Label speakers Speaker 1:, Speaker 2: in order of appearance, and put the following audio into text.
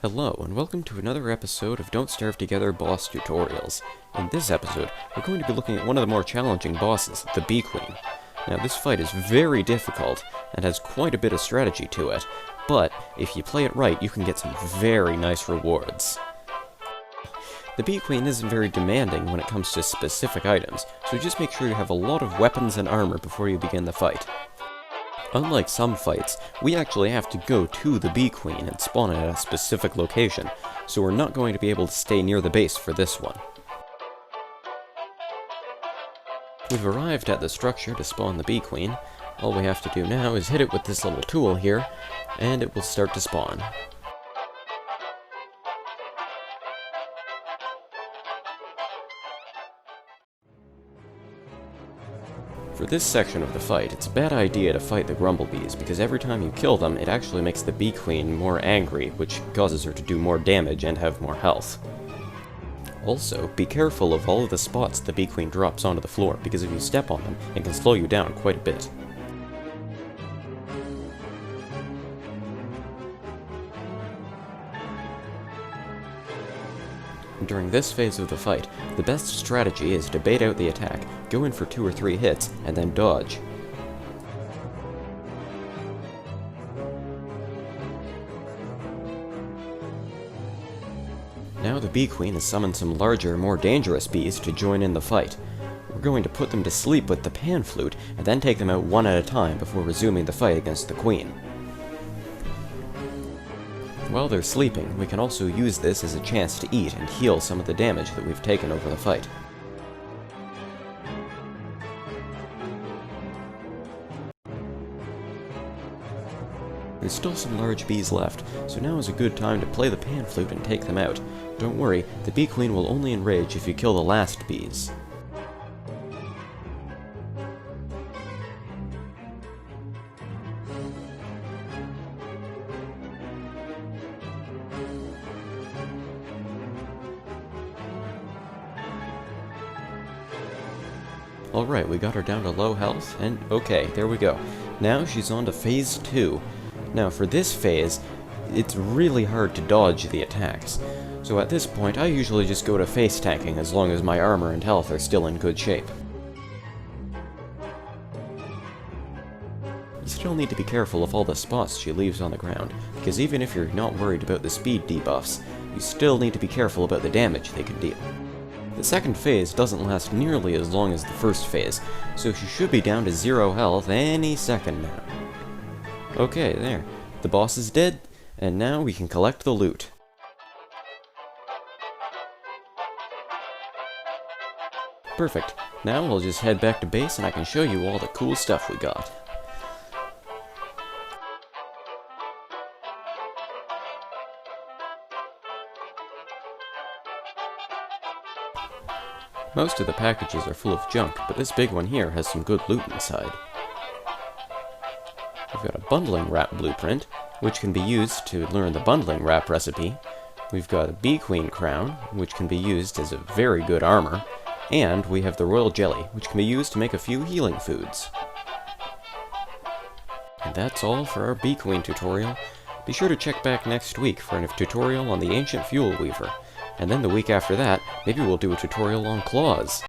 Speaker 1: Hello, and welcome to another episode of Don't Starve Together Boss Tutorials. In this episode, we're going to be looking at one of the more challenging bosses, the Bee Queen. Now, this fight is very difficult, and has quite a bit of strategy to it, but if you play it right, you can get some very nice rewards. The Bee Queen isn't very demanding when it comes to specific items, so just make sure you have a lot of weapons and armor before you begin the fight. Unlike some fights, we actually have to go to the Bee Queen and spawn it at a specific location, so we're not going to be able to stay near the base for this one. We've arrived at the structure to spawn the Bee Queen. All we have to do now is hit it with this little tool here, and it will start to spawn. For this section of the fight, it's a bad idea to fight the Grumblebees, because every time you kill them, it actually makes the Bee Queen more angry, which causes her to do more damage and have more health. Also, be careful of all of the spots the Bee Queen drops onto the floor, because if you step on them, it can slow you down quite a bit. During this phase of the fight, the best strategy is to bait out the attack, go in for 2 or 3 hits, and then dodge. Now the Bee Queen has summoned some larger, more dangerous bees to join in the fight. We're going to put them to sleep with the pan flute, and then take them out one at a time before resuming the fight against the Queen. While they're sleeping, we can also use this as a chance to eat and heal some of the damage that we've taken over the fight. There's still some large bees left, so now is a good time to play the pan flute and take them out. Don't worry, the Bee Queen will only enrage if you kill the last bees. Alright, we got her down to low health, and okay, there we go. Now she's on to phase 2. Now for this phase, it's really hard to dodge the attacks. So at this point, I usually just go to face tanking as long as my armor and health are still in good shape. You still need to be careful of all the spots she leaves on the ground, because even if you're not worried about the speed debuffs, you still need to be careful about the damage they can deal. The second phase doesn't last nearly as long as the first phase, so she should be down to 0 health any second now. Okay, there. The boss is dead, and now we can collect the loot. Perfect. Now we'll just head back to base and I can show you all the cool stuff we got. Most of the packages are full of junk, but this big one here has some good loot inside. We've got a bundling wrap blueprint, which can be used to learn the bundling wrap recipe. We've got a Bee Queen crown, which can be used as a very good armor. And we have the royal jelly, which can be used to make a few healing foods. And that's all for our Bee Queen tutorial. Be sure to check back next week for a tutorial on the ancient fuel weaver. And then the week after that, maybe we'll do a tutorial on claws.